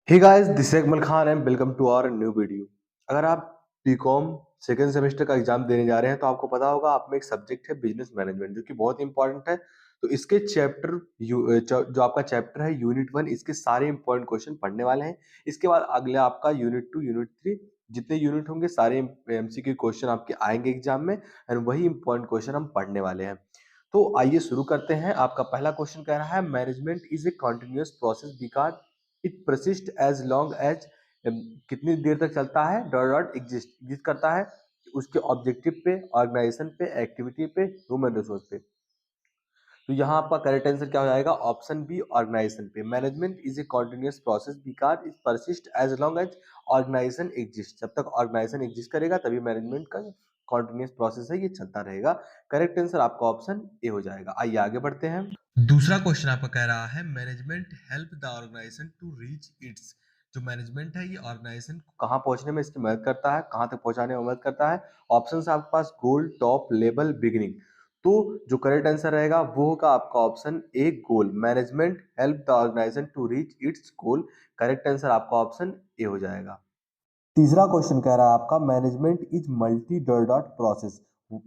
Hey guys, this is Akmal Khan and welcome to our new video. अगर आप BCom second semester का exam देने जा रहे हैं तो आपको पता होगा आप में एक सब्जेक्ट है बिजनेस मैनेजमेंट जो कि बहुत इंपॉर्टेंट है। तो इसके जो आपका चैप्टर है यूनिट वन, इसके सारे इंपॉर्टेंट क्वेश्चन पढ़ने वाले हैं। इसके बाद अगले आपका यूनिट टू, यूनिट थ्री, जितने यूनिट होंगे सारे एमसीक्यू क्वेश्चन आपके आएंगे एग्जाम में एंड वही इंपॉर्टेंट क्वेश्चन हम पढ़ने वाले हैं। तो आइए शुरू करते हैं। आपका पहला क्वेश्चन कह रहा है management is a continuous process because it persist as long as, कितनी देर तक चलता है, डॉट डॉट एग्जिस्ट एग्जिस्ट करता है उसके ऑब्जेक्टिव पे, ऑर्गेनाइजेशन पे, एक्टिविटी पे, ह्यूमन रिसोर्स पे। तो यहाँ आपका करेक्ट आंसर क्या हो जाएगा? ऑप्शन बी, ऑर्गेनाइजेशन पे। Management is a continuous process because it persist as long as organisation exist. जब तक ऑर्गेनाइजेशन एग्जिस्ट करेगा तभी मैनेजमेंट का कॉन्टिन्यूस प्रोसेस है, ये चलता रहेगा। करेक्ट आंसर आपका ऑप्शन ए हो जाएगा। आइए आगे बढ़ते हैं। दूसरा क्वेश्चन आपका कह रहा है management help the organisation to reach its. जो मैनेजमेंट है ये ऑर्गेनाइजेशन को कहाँ पहुंचने में इसकी मदद करता है, कहाँ तक पहुंचाने में मदद करता है? ऑप्शन है आपके पास गोल, टॉप, लेवल, बिगिनिंग। तो जो करेक्ट आंसर रहेगा वो होगा आपका option A, goal. Management help the organisation to reach its goal. Correct answer आपका ऑप्शन ए हो जाएगा। तीसरा क्वेश्चन कह रहा है आपका management is multi dot dot process.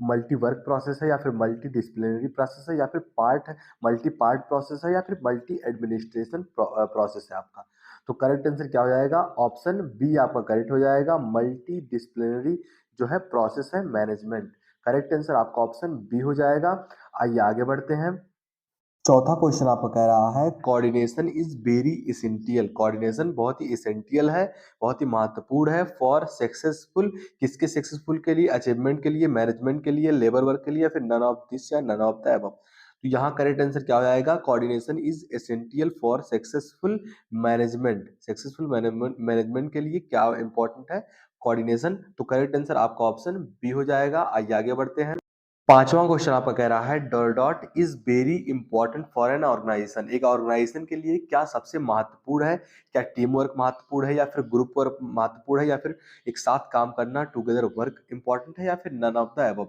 Multi work process है या फिर मल्टी डिसिप्लिनरी प्रोसेस है या फिर पार्ट मल्टी पार्ट प्रोसेस है या फिर मल्टी एडमिनिस्ट्रेशन प्रोसेस है आपका। तो करेक्ट आंसर क्या हो जाएगा? ऑप्शन बी आपका करेक्ट हो जाएगा। मल्टी डिसिप्लिनरी जो है प्रोसेस है मैनेजमेंट। करेक्ट आंसर आपका ऑप्शन बी हो जाएगा। आइए आगे बढ़ते हैं। चौथा क्वेश्चन आपका कह रहा है coordination is very essential. Coordination बहुत ही इसेंटियल है, बहुत ही महत्वपूर्ण है फॉर सक्सेसफुल। किसके सक्सेसफुल के लिए? अचीवमेंट के लिए, मैनेजमेंट के लिए, लेबर वर्क के लिए, या फिर नन ऑफ दिस या नन ऑफ द अबव। तो यहाँ करेक्ट आंसर क्या हो जाएगा? Coordination is essential for successful management. Successful management के लिए क्या इंपॉर्टेंट है? कोऑर्डिनेशन। तो करेक्ट आंसर आपका ऑप्शन बी हो जाएगा। आइए आगे बढ़ते हैं। पांचवा क्वेश्चन आपका कह रहा है dot dot is very important for an organisation. एक ऑर्गेनाइजेशन के लिए क्या सबसे महत्वपूर्ण है? क्या टीम वर्क महत्वपूर्ण है या फिर ग्रुप वर्क महत्वपूर्ण है या फिर एक साथ काम करना, टुगेदर वर्क इंपॉर्टेंट है या फिर नन ऑफ द अबव?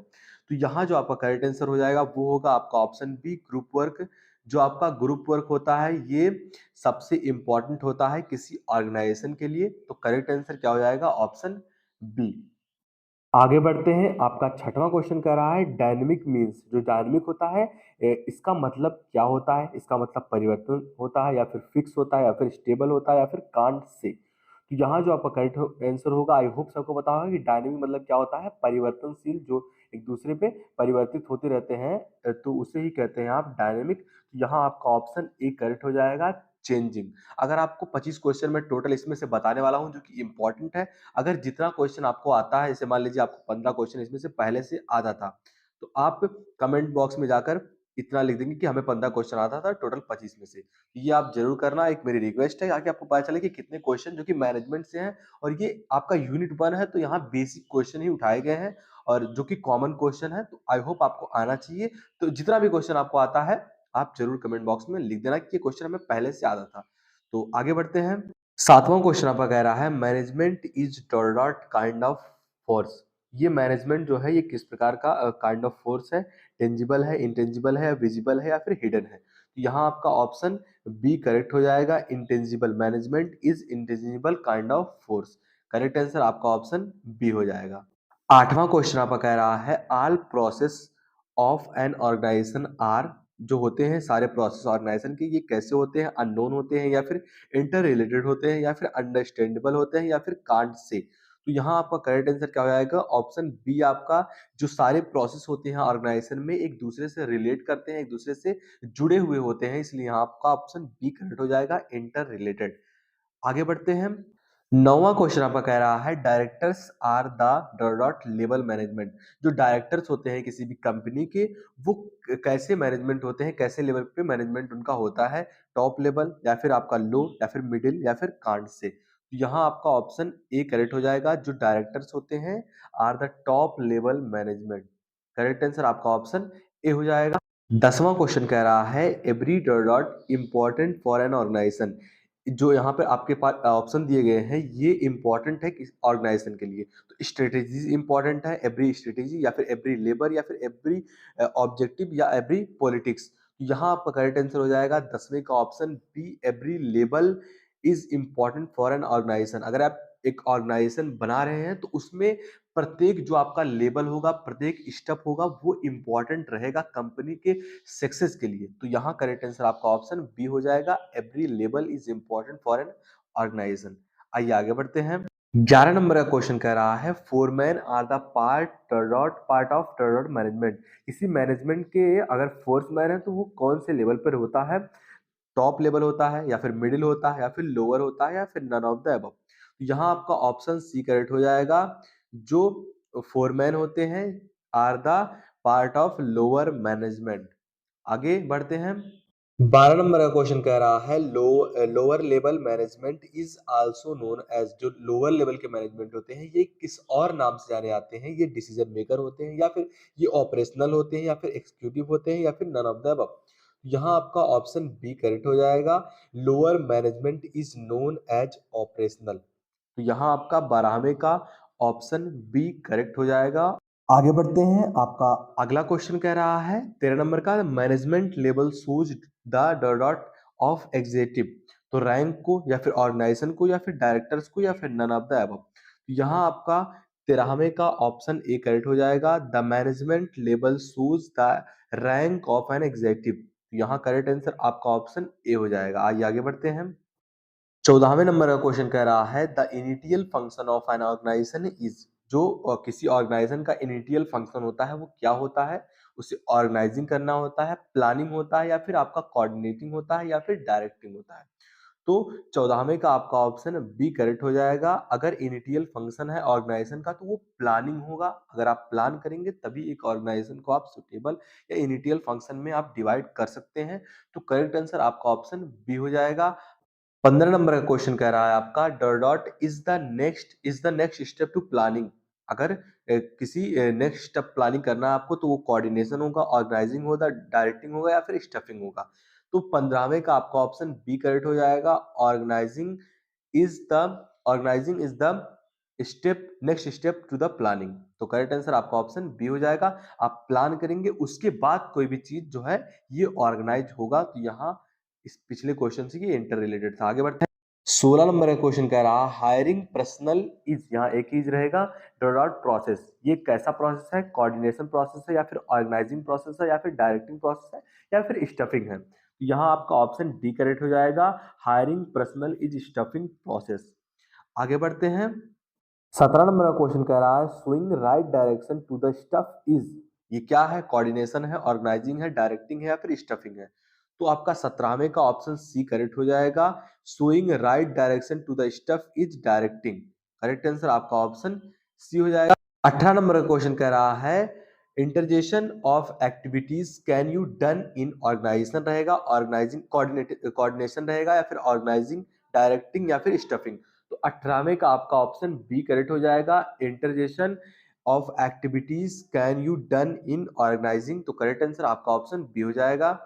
तो यहाँ जो आपका करेक्ट आंसर हो जाएगा वो होगा आपका ऑप्शन बी, ग्रुप वर्क। जो आपका ग्रुप वर्क होता है ये सबसे इंपॉर्टेंट होता है किसी ऑर्गेनाइजेशन के लिए। तो करेक्ट आंसर क्या हो जाएगा? Option B. आगे बढ़ते हैं। आपका छठवां क्वेश्चन कह रहा है डायनेमिक मीन्स। जो डायनेमिक होता है इसका मतलब क्या होता है? इसका मतलब परिवर्तन होता है या फिर फिक्स होता है या फिर स्टेबल होता है या फिर कांट से। तो यहाँ जो आपका करेक्ट आंसर होगा, आई होप सबको पता होगा कि डायनेमिक मतलब क्या होता है। परिवर्तनशील, जो एक दूसरे पे परिवर्तित होते रहते हैं, तो उसे ही कहते हैं आप डायनेमिक। तो यहाँ आपका ऑप्शन ए करेक्ट हो जाएगा, चेंजिंग। अगर आपको 25 क्वेश्चन में टोटल इसमें से बताने वाला हूं जो कि इंपॉर्टेंट है। अगर जितना क्वेश्चन आपको आता है, जैसे मान लीजिए आपको 15 क्वेश्चन इसमें से पहले से आता था, तो आप कमेंट बॉक्स में जाकर इतना लिख देंगे कि हमें 15 क्वेश्चन आता था टोटल 25 में से। ये आप जरूर करना, एक मेरी रिक्वेस्ट है, ताकि आपको पता चले कि कितने क्वेश्चन जो कि मैनेजमेंट से हैं। और ये आपका यूनिट वन है तो यहाँ बेसिक क्वेश्चन ही उठाए गए हैं और जो कि कॉमन क्वेश्चन है। तो आई होप आपको आना चाहिए। तो जितना भी क्वेश्चन आपको आता है आप जरूर कमेंट बॉक्स में लिख देना कि ये क्वेश्चन हमें पहले से आता था। तो आगे बढ़ते हैं। सातवां क्वेश्चन आपका कह रहा है management is dot dot kind of force. ये मैनेजमेंट जो है ये किस प्रकार का काइंड ऑफ फोर्स है? टेंजिबल है, इंटेंजिबल है, विजिबल है या फिर हिडन है? तो यहाँ आपका ऑप्शन बी करेक्ट हो जाएगा, intangible. Management is intangible kind of force. Correct answer आपका ऑप्शन बी हो जाएगा। आठवां क्वेश्चन आपका कह रहा है all process of an organisation are. जो होते हैं सारे प्रोसेस ऑर्गेनाइजेशन के, ये कैसे होते हैं? अननोन होते हैं या फिर इंटर रिलेटेड होते हैं या फिर अंडरस्टैंडेबल होते हैं या फिर कांट से? तो यहाँ आपका करेक्ट आंसर क्या हो जाएगा? ऑप्शन बी आपका। जो सारे प्रोसेस होते हैं ऑर्गेनाइजेशन में एक दूसरे से रिलेट करते हैं, एक दूसरे से जुड़े हुए होते हैं, इसलिए यहाँ आपका ऑप्शन बी करेक्ट हो जाएगा, इंटर रिलेटेड। आगे बढ़ते हैं। नौवां क्वेश्चन आपका कह रहा है directors are the dot dot level management. जो डायरेक्टर्स होते हैं किसी भी कंपनी के, वो कैसे मैनेजमेंट होते हैं, कैसे लेवल पे मैनेजमेंट उनका होता है? टॉप लेवल या फिर आपका लो या फिर मिडिल या फिर कांट से? तो यहाँ आपका ऑप्शन ए करेक्ट हो जाएगा। जो डायरेक्टर्स होते हैं are the top level management. Correct answer आपका ऑप्शन ए हो जाएगा। 10वां क्वेश्चन कह रहा है every dot dot important for an organisation. जो यहाँ पे आपके पास ऑप्शन दिए गए हैं ये इंपॉर्टेंट है किस ऑर्गेनाइजेशन के लिए? तो स्ट्रेटेजी इंपॉर्टेंट है, एवरी स्ट्रेटेजी या फिर एवरी लेबर या फिर एवरी ऑब्जेक्टिव या एवरी पॉलिटिक्स? यहाँ आपका करेक्ट आंसर हो जाएगा 10वें का option B, every label is important for an organisation. अगर आप एक ऑर्गेनाइजेशन बना रहे हैं तो उसमें प्रत्येक जो आपका लेबल होगा, प्रत्येक स्टेप होगा, वो इम्पॉर्टेंट रहेगा कंपनी के सक्सेस के लिए। तो यहाँ करेक्ट आंसर आपका ऑप्शन बी हो जाएगा, every label is important for an organisation. आइए आगे बढ़ते हैं। 11 नंबर का क्वेश्चन कह रहा है foreman are the part of management. किसी मैनेजमेंट के अगर फोर्समैन है तो वो कौन से लेवल पर होता है? टॉप लेवल होता है, या फिर मिडिल होता है, या फिर लोअर होता है, या फिर नन ऑफ द अबव। यहाँ आपका ऑप्शन सी करेक्ट हो जाएगा। जो फोरमैन होते हैं are the part of lower management. आगे बढ़ते हैं। 12 नंबर का क्वेश्चन कह रहा है lower level management is also known as. जो लोअर लेवल के मैनेजमेंट होते हैं ये किस और नाम से जाने जाते हैं? ये डिसीजन मेकर होते हैं, या फिर ये ऑपरेशनल होते हैं, या फिर एग्जीक्यूटिव होते हैं, या फिर नन ऑफ द अबव। यहाँ आपका ऑप्शन बी करेक्ट हो जाएगा, lower management is known as operational. तो यहाँ आपका 12वें का ऑप्शन बी करेक्ट हो जाएगा। आगे बढ़ते हैं। आपका अगला क्वेश्चन कह रहा है 13 नंबर का, management level shows the dot of executive. तो रैंक को, या फिर ऑर्गेनाइजेशन को, या फिर डायरेक्टर्स को, या फिर नन ऑफ द अबव। यहाँ आपका 13वें का ऑप्शन ए करेक्ट हो जाएगा, the management level shows the rank of an executive. यहाँ करेक्ट आंसर आपका ऑप्शन ए हो जाएगा। आइए आगे बढ़ते हैं। 14वें नंबर का क्वेश्चन कह रहा है the initial function of an organisation is. जो किसी ऑर्गेनाइजेशन का इनिटियल फंक्शन होता है वो क्या होता है? उसे ऑर्गेनाइजिंग करना होता है, प्लानिंग होता है, या फिर आपका कोऑर्डिनेटिंग होता है, या फिर डायरेक्टिंग होता है। तो 14वें का आपका ऑप्शन बी करेक्ट हो जाएगा। अगर इनिटियल फंक्शन है ऑर्गेनाइजेशन का तो वो प्लानिंग होगा। अगर आप प्लान करेंगे तभी एक ऑर्गेनाइजेशन को आप सुटेबल या इनिटियल फंक्शन में आप डिवाइड कर सकते हैं। तो करेक्ट आंसर आपका ऑप्शन बी हो जाएगा। 15 नंबर का क्वेश्चन कह रहा है आपका dot is the next step to planning. अगर किसी नेक्स्ट स्टेप प्लानिंग करना है आपको तो वो कोऑर्डिनेशन होगा, ऑर्गेनाइजिंग होगा, डायरेक्टिंग होगा, या फिर स्टफिंग होगा। तो 15वें का आपका ऑप्शन बी करेक्ट हो जाएगा, organising is the organising is the step next step to the planning. तो करेक्ट आंसर आपका ऑप्शन बी हो जाएगा। आप प्लान करेंगे उसके बाद कोई भी चीज जो है ये ऑर्गेनाइज होगा। तो यहाँ इस पिछले क्वेश्चन से ये इंटर रिलेटेड था। आगे बढ़ते हैं। 16 नंबर का क्वेश्चन कह रहा है हायरिंग पर्सनल इज। यहाँ एक चीज रहेगा डॉट प्रोसेस। ये कैसा प्रोसेस है? कोऑर्डिनेशन प्रोसेस है, या फिर ऑर्गेनाइजिंग प्रोसेस है, या फिर डायरेक्टिंग प्रोसेस है, या फिर स्टफिंग है? तो यहाँ आपका ऑप्शन डी करेक्ट हो जाएगा, hiring personal is stuffing process. आगे बढ़ते हैं। 17 नंबर का क्वेश्चन कह रहा है swing right direction to the stuff is. ये क्या है? कोऑर्डिनेशन है, ऑर्गेनाइजिंग है, डायरेक्टिंग है, या फिर स्टफिंग है? तो आपका 17वें का ऑप्शन सी करेक्ट हो जाएगा, swing right direction to the stuff is directing. Correct answer आपका ऑप्शन सी हो जाएगा। 18 नंबर का क्वेश्चन कह रहा है interjection of activities can you done in organisation रहेगा, ऑर्गेनाइजिंग कोऑर्डिनेशन रहेगा, या फिर ऑर्गेनाइजिंग, डायरेक्टिंग, या फिर स्टफिंग? तो 18वें का आपका ऑप्शन बी करेक्ट हो जाएगा, interjection of activities can you done in organising. तो करेक्ट आंसर आपका ऑप्शन बी हो जाएगा।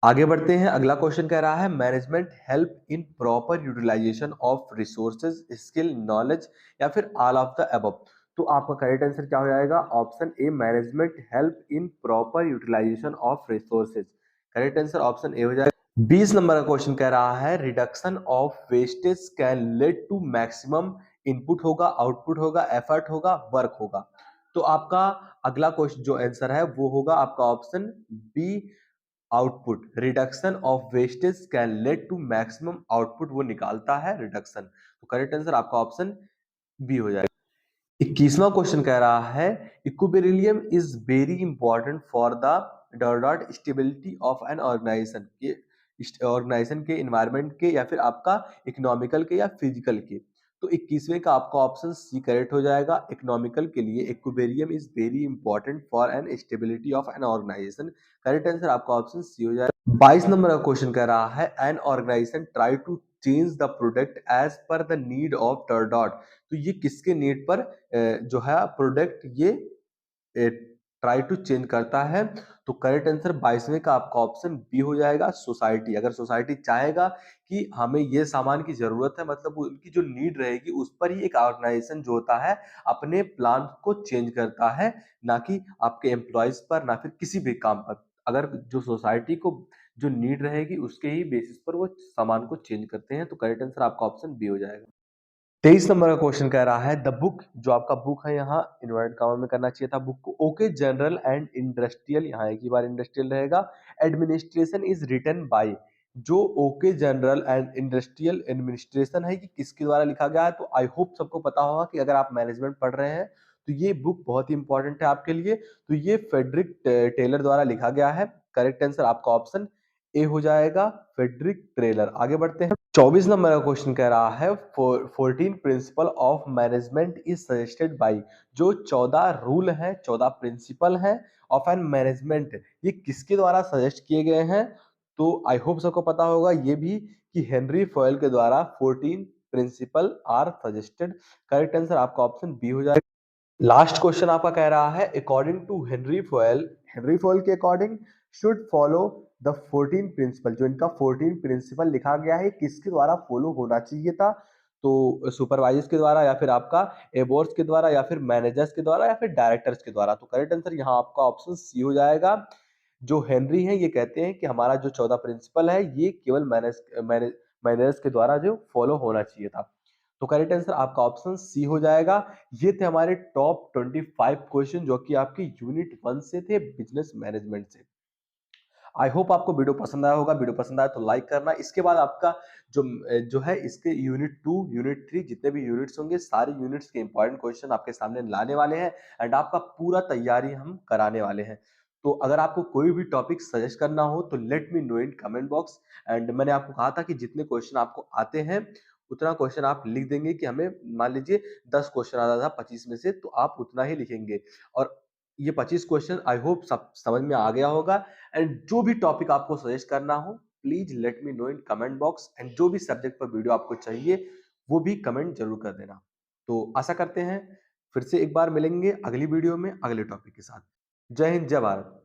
आगे बढ़ते हैं। अगला क्वेश्चन कह रहा है management help in proper utilisation of resources, skill, knowledge, या फिर ऑल ऑफ द अबव। तो आपका करेक्ट आंसर क्या हो जाएगा? Option A, management help in proper utilisation of resources. Correct answer option A हो जाएगा। 20 नंबर का क्वेश्चन कह रहा है reduction of wastage can lead to maximum. Input होगा, आउटपुट होगा, एफर्ट होगा, वर्क होगा? तो आपका अगला क्वेश्चन जो आंसर है वो होगा आपका option B, output. Reduction of wastage can lead to maximum output, वो निकालता है रिडक्शन। तो करेक्ट आंसर आपका ऑप्शन बी हो जाएगा। 21वां क्वेश्चन कह रहा है equilibrium is very important for the dot stability of an organisation. ये ऑर्गेनाइजेशन के, इन्वायरमेंट के, या फिर आपका इकोनॉमिकल के, या फिजिकल के? तो 21वें का आपका ऑप्शन सी करेक्ट हो जाएगा। इकोनॉमिकल के लिए equilibrium is very important for an stability of an organisation. Correct answer आपका ऑप्शन सी हो जाएगा। 22 नंबर का क्वेश्चन कह रहा है an organisation try to change the product as per the need of dot. तो ये किसके नीड पर जो है प्रोडक्ट ये ट्राई टू चेंज करता है? तो करेक्ट आंसर 22वें का आपका ऑप्शन बी हो जाएगा, सोसाइटी। अगर सोसाइटी चाहेगा कि हमें ये सामान की जरूरत है, मतलब उनकी जो नीड रहेगी उस पर ही एक ऑर्गेनाइजेशन जो होता है अपने प्लान को चेंज करता है, ना कि आपके एम्प्लॉयज पर, ना फिर किसी भी काम पर। अगर जो सोसाइटी को जो नीड रहेगी उसके ही बेसिस पर वो सामान को चेंज करते हैं। तो करेक्ट आंसर आपका ऑप्शन बी हो जाएगा। 23 नंबर का क्वेश्चन कह रहा है द बुक, जो आपका बुक है यहाँ इन्वर्टेड कॉमा में करना चाहिए था बुक को, ओके जनरल एंड इंडस्ट्रियल, यहाँ एक ही बार इंडस्ट्रियल रहेगा, एडमिनिस्ट्रेशन इज रिटन बाय। जो okay general and industrial administration है ये किसके द्वारा लिखा गया है? तो आई होप सबको पता होगा कि अगर आप मैनेजमेंट पढ़ रहे हैं तो ये बुक बहुत ही इंपॉर्टेंट है आपके लिए। तो ये फेडरिक टेलर द्वारा लिखा गया है। करेक्ट आंसर आपका ऑप्शन ए हो जाएगा, फेडरिक टेलर। आगे बढ़ते हैं। 24 नंबर का क्वेश्चन कह रहा है 14 principle of management is suggested by. जो 14 रूल है, 14 प्रिंसिपल है ऑफ एन मैनेजमेंट, ये किसके द्वारा सजेस्ट किए गए हैं? तो आई होप सबको पता होगा ये भी कि हेनरी फॉयल के द्वारा 14 principle are suggested. Correct answer आपका ऑप्शन बी हो जाएगा। लास्ट क्वेश्चन आपका कह रहा है अकॉर्डिंग टू हेनरी फॉयल के according should follow the 14 principle. जो इनका 14 प्रिंसिपल लिखा गया है किसके द्वारा फॉलो होना चाहिए था? तो सुपरवाइजर्स के द्वारा, या फिर आपका एबोर्स के द्वारा, या फिर मैनेजर्स के द्वारा, या फिर डायरेक्टर्स के द्वारा। तो करेक्ट आंसर यहाँ आपका ऑप्शन सी हो जाएगा। जो हेनरी है ये कहते हैं कि हमारा जो 14 प्रिंसिपल है ये केवल मैनेजर्स के द्वारा जो फॉलो होना चाहिए था। तो करेक्ट आंसर आपका ऑप्शन सी हो जाएगा। ये थे हमारे टॉप 25 क्वेश्चन जो कि आपके यूनिट 1 से थे, बिजनेस मैनेजमेंट से। आई होप आपको वीडियो पसंद आया होगा। वीडियो पसंद आया तो लाइक करना। इसके बाद आपका जो है इसके यूनिट 2, यूनिट 3 जितने भी यूनिट्स होंगे सारे यूनिट्स के इंपॉर्टेंट क्वेश्चन आपके सामने लाने वाले हैं एंड आपका पूरा तैयारी हम कराने वाले हैं। तो अगर आपको कोई भी टॉपिक सजेस्ट करना हो तो let me know in comment box. And मैंने आपको कहा था कि जितने क्वेश्चन आपको आते हैं उतना क्वेश्चन आप लिख देंगे कि हमें मान लीजिए 10 क्वेश्चन आता था 25 में से, तो आप उतना ही लिखेंगे। और ये 25 क्वेश्चन आई होप सब समझ में आ गया होगा। एंड जो भी टॉपिक आपको सजेस्ट करना हो please let me know in comment box. And जो भी सब्जेक्ट पर वीडियो आपको चाहिए वो भी कमेंट जरूर कर देना। तो आशा करते हैं फिर से एक बार मिलेंगे अगली वीडियो में अगले टॉपिक के साथ। जय हिंद, जय भारत।